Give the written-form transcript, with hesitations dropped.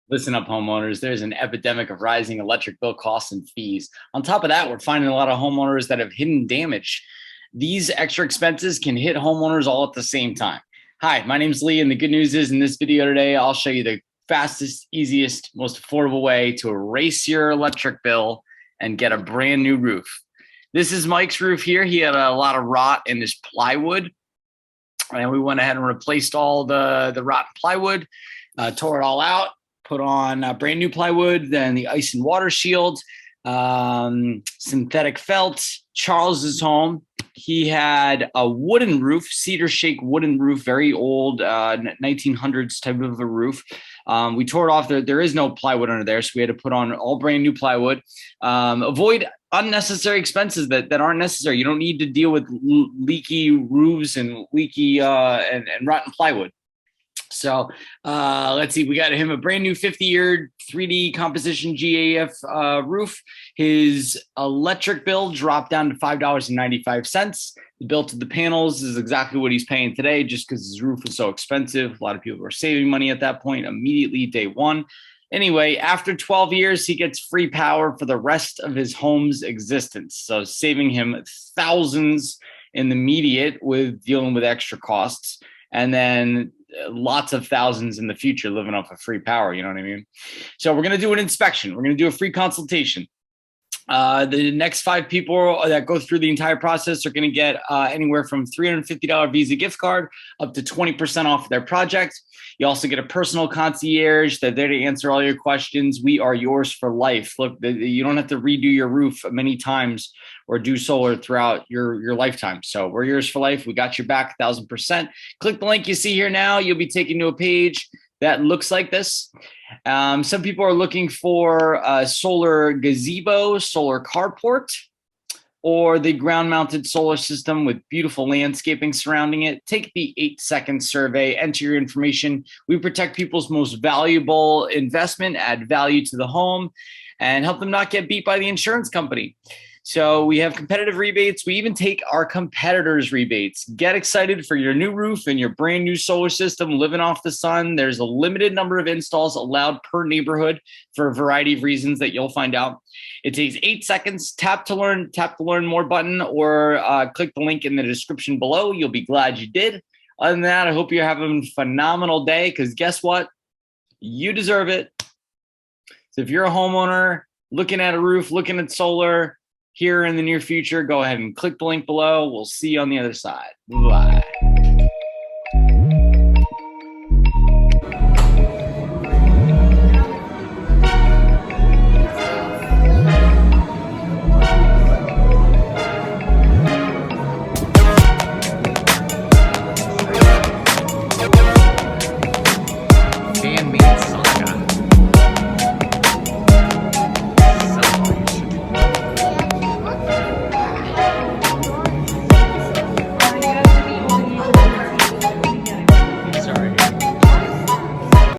Listen up, homeowners. There's an epidemic of rising electric bill costs and fees. On top of that, we're finding a lot of homeowners that have hidden damage. These extra expenses can hit homeowners all at the same time. Hi, my name's Lee, and the good news is in this video today, I'll show you the fastest, easiest, most affordable way to erase your electric bill and get a brand new roof. This is Mike's roof here. He had a lot of rot in his plywood, and we went ahead and replaced all the rotten plywood, tore it all out, put on brand new plywood, then the ice and water shield, synthetic felt. Charles's home, he had a wooden roof, cedar shake wooden roof, very old 1900s type of a roof. We tore it off. There is no plywood under there, so we had to put on all brand new plywood. Avoid unnecessary expenses that aren't necessary. You don't need to deal with leaky roofs and leaky and rotten plywood. So let's see, we got him a brand new 50-year 3D composition GAF roof. His electric bill dropped down to $5.95. The bill to the panels is exactly what he's paying today, just because his roof was so expensive. A lot of people were saving money at that point immediately day one. Anyway, after 12 years, he gets free power for the rest of his home's existence. So saving him thousands in the immediate with dealing with extra costs, and then lots of thousands in the future living off of free power. You know what I mean? So we're going to do an inspection. We're going to do a free consultation. The next 5 people that go through the entire process are going to get anywhere from $350 Visa gift card up to 20% off their project. You also get a personal concierge that's there to answer all your questions. We are yours for life. Look, you don't have to redo your roof many times or do solar throughout your lifetime. So we're yours for life. We got your back 1,000%. Click the link you see here now. You'll be taken to a page that looks like this. Some people are looking for a solar gazebo, solar carport, or the ground-mounted solar system with beautiful landscaping surrounding it. Take the 8-second survey, enter your information. We protect people's most valuable investment, add value to the home, and help them not get beat by the insurance company. So we have competitive rebates. We even take our competitors' rebates. Get excited for your new roof and your brand new solar system living off the sun. There's a limited number of installs allowed per neighborhood for a variety of reasons that you'll find out. It takes 8 seconds. Tap the learn more button, or click the link in the description below. You'll be glad you did. Other than that, I hope you're having a phenomenal day, because guess what? You deserve it. So if you're a homeowner looking at a roof, looking at solar, here in the near future, go ahead and click the link below. We'll see you on the other side. Bye. Fan-made saga.